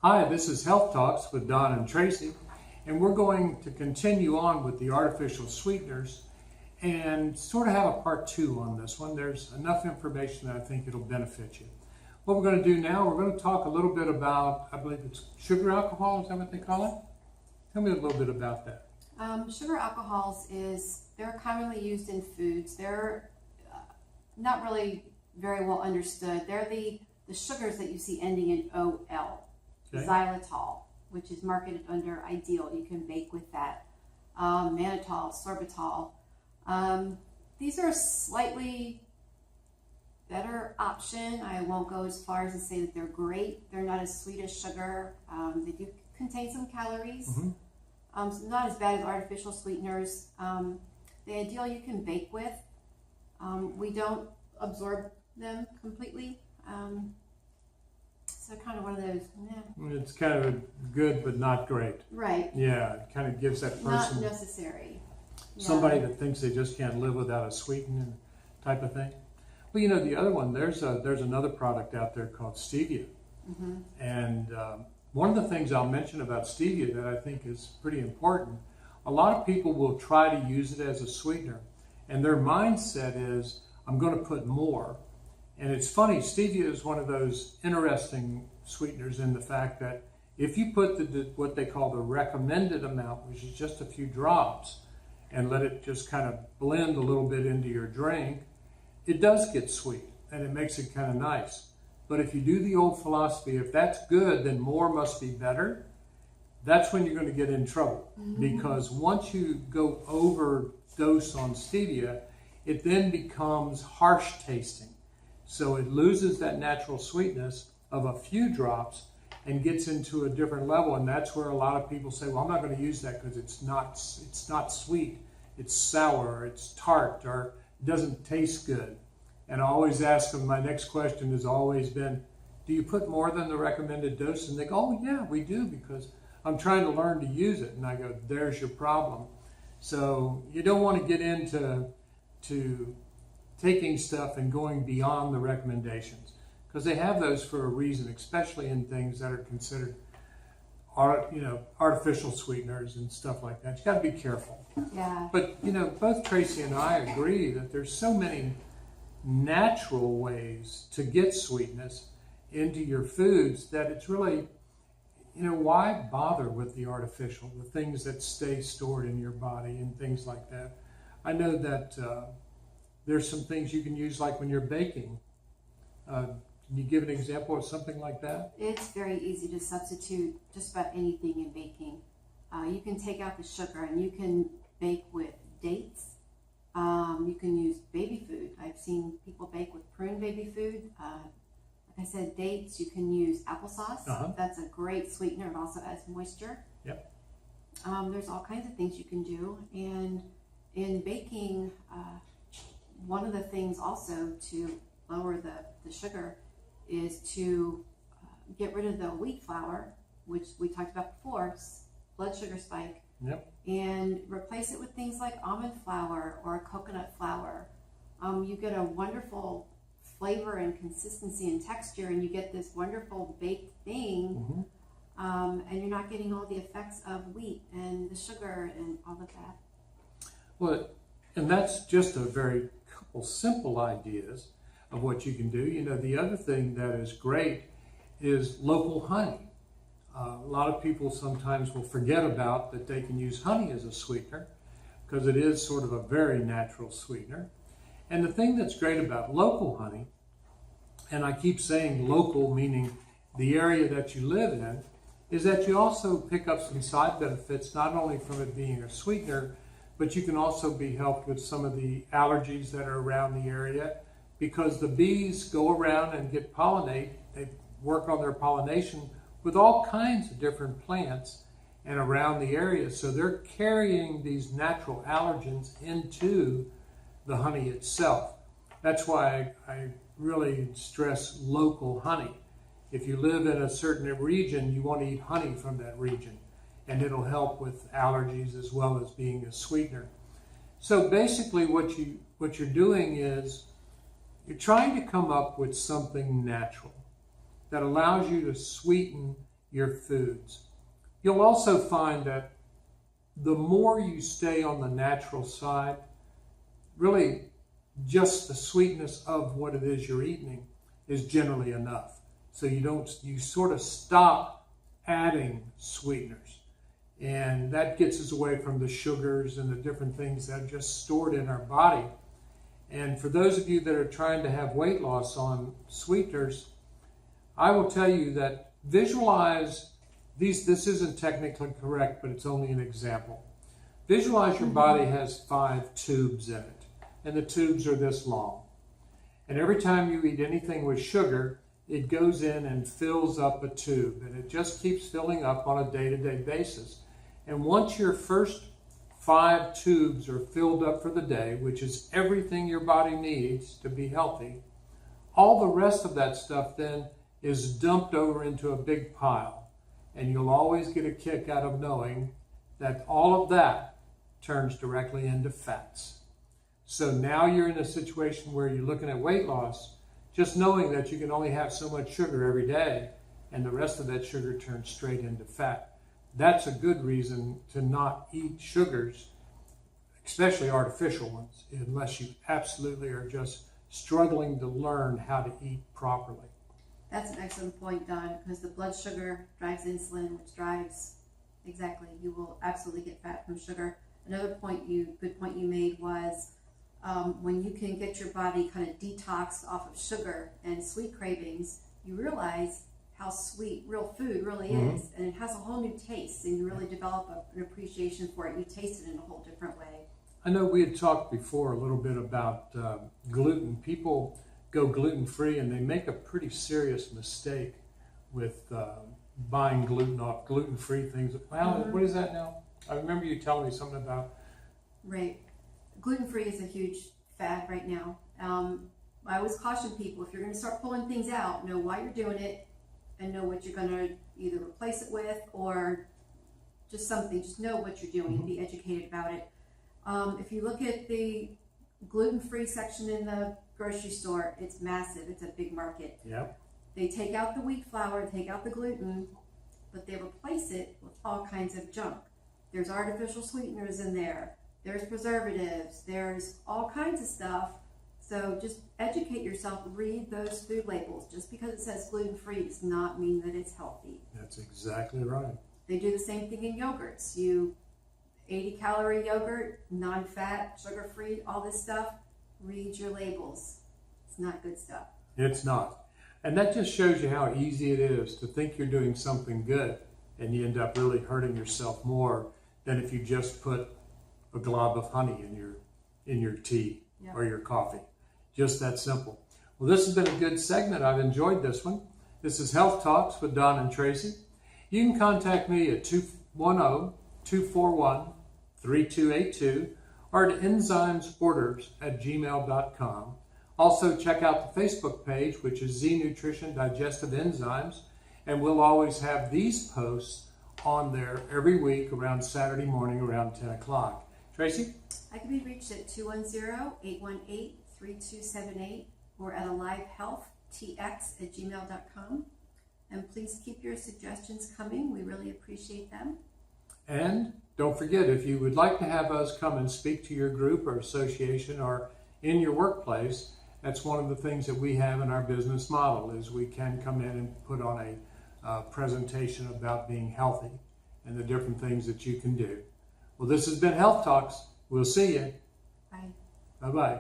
Hi, this is Health Talks with Don and Tracy, and we're going to continue on with the artificial sweeteners and sort of have a part two on this one. There's enough information that I think it'll benefit you. What we're going to do now, we're going to talk a little bit about, I believe it's sugar alcohol, is that what they call it? Tell me a little bit about that. Sugar alcohols they're commonly used in foods. They're not really very well understood. They're the sugars that you see ending in OL. Okay. Xylitol, which is marketed under Ideal. You can bake with that. Mannitol, sorbitol. These are a slightly better option. I won't go as far as to say that they're great. They're not as sweet as sugar. They do contain some calories. So not as bad as artificial sweeteners. The Ideal you can bake with. We don't absorb them completely. So kind of one of those, It's kind of good, but not great. Right. Yeah, it kind of gives that person... Not necessary. Somebody that thinks they just can't live without a sweetener type of thing. Well, you know, the other one, there's another product out there called Stevia. And one of the things I'll mention about Stevia that I think is pretty important, a lot of people will try to use it as a sweetener. And their mindset is, I'm going to put more. And it's funny, Stevia is one of those interesting sweeteners in the fact that if you put what they call the recommended amount, which is just a few drops, and let it just kind of blend a little bit into your drink, it does get sweet and it makes it kind of nice. But if you do the old philosophy, if that's good, then more must be better, that's when you're going to get in trouble. Because once you go overdose on Stevia, it then becomes harsh tasting. So it loses that natural sweetness of a few drops and gets into a different level. And that's where a lot of people say, well, I'm not going to use that because it's not sweet. It's sour, it's tart, or it doesn't taste good. And I always ask them, my next question has always been, do you put more than the recommended dose? And they go, oh yeah, we do, because I'm trying to learn to use it. And I go, there's your problem. So you don't want to get into taking stuff and going beyond the recommendations, because they have those for a reason, especially in things that are considered artificial sweeteners and stuff like that. You got to be careful. Yeah. But both Tracy and I agree that there's so many natural ways to get sweetness into your foods that it's really, why bother with the artificial, the things that stay stored in your body and things like that. I know that there's some things you can use, like when you're baking. Can you give an example of something like that? It's very easy to substitute just about anything in baking. You can take out the sugar and you can bake with dates. You can use baby food. I've seen people bake with prune baby food. Like I said, dates. You can use applesauce. That's a great sweetener. It also adds moisture. Yep. There's all kinds of things you can do. And in baking, one of the things also to lower the sugar is to get rid of the wheat flour, which we talked about before, blood sugar spike, and replace it with things like almond flour or coconut flour. You get a wonderful flavor and consistency and texture, and you get this wonderful baked thing, and you're not getting all the effects of wheat and the sugar and all of that. Well, and that's just a very couple simple ideas of what you can do. The other thing that is great is local honey. A lot of people sometimes will forget about that they can use honey as a sweetener, because it is sort of a very natural sweetener. And the thing that's great about local honey, and I keep saying local meaning the area that you live in, is that you also pick up some side benefits, not only from it being a sweetener, but you can also be helped with some of the allergies that are around the area, because the bees go around and get pollinate. They work on their pollination with all kinds of different plants and around the area. So they're carrying these natural allergens into the honey itself. That's why I really stress local honey. If you live in a certain region, you want to eat honey from that region, and it'll help with allergies as well as being a sweetener. So basically what you're doing is you're trying to come up with something natural that allows you to sweeten your foods. You'll also find that the more you stay on the natural side, really just the sweetness of what it is you're eating is generally enough. So you sort of stop adding sweeteners. And that gets us away from the sugars and the different things that are just stored in our body. And for those of you that are trying to have weight loss on sweeteners, I will tell you that visualize these. This isn't technically correct, but it's only an example. Visualize your body has 5 tubes in it, and the tubes are this long. And every time you eat anything with sugar, it goes in and fills up a tube, and it just keeps filling up on a day-to-day basis. And once your first 5 tubes are filled up for the day, which is everything your body needs to be healthy, all the rest of that stuff then is dumped over into a big pile. And you'll always get a kick out of knowing that all of that turns directly into fats. So now you're in a situation where you're looking at weight loss, just knowing that you can only have so much sugar every day, and the rest of that sugar turns straight into fat. That's a good reason to not eat sugars, especially artificial ones, unless you absolutely are just struggling to learn how to eat properly. That's an excellent point, Don, because the blood sugar drives insulin, which drives, exactly, you will absolutely get fat from sugar. Another good point you made was when you can get your body kind of detoxed off of sugar and sweet cravings, you realize how sweet real food really is, and it has a whole new taste, and you really develop an appreciation for it. You taste it in a whole different way. I know we had talked before a little bit about gluten. People go gluten-free, and they make a pretty serious mistake with buying gluten off gluten-free things. Well, what is that now? I remember you telling me something about. Right. Gluten-free is a huge fad right now. I always caution people, if you're going to start pulling things out, know why you're doing it and know what you're going to either replace it with or just something. Just know what you're doing and be educated about it. If you look at the gluten-free section in the grocery store, it's massive. It's a big market. Yep. They take out the wheat flour, take out the gluten, but they replace it with all kinds of junk. There's artificial sweeteners in there. There's preservatives. There's all kinds of stuff. So just educate yourself. Read those food labels. Just because it says gluten-free does not mean that it's healthy. That's exactly right. They do the same thing in yogurts. 80-calorie yogurt, non-fat, sugar-free, all this stuff. Read your labels. It's not good stuff. It's not. And that just shows you how easy it is to think you're doing something good, and you end up really hurting yourself more than if you just put a glob of honey in your tea or your coffee. Just that simple. Well, this has been a good segment. I've enjoyed this one. This is Health Talks with Don and Tracy. You can contact me at 210-241-3282 or at enzymesorders@gmail.com. Also, check out the Facebook page, which is Z Nutrition Digestive Enzymes, and we'll always have these posts on there every week around Saturday morning around 10 o'clock. Tracy? I can be reached at 210-818-3278 or at alivehealthtx@gmail.com. And please keep your suggestions coming. We really appreciate them. And don't forget, if you would like to have us come and speak to your group or association or in your workplace, that's one of the things that we have in our business model is we can come in and put on a presentation about being healthy and the different things that you can do. Well, this has been Health Talks. We'll see you. Bye. Bye-bye.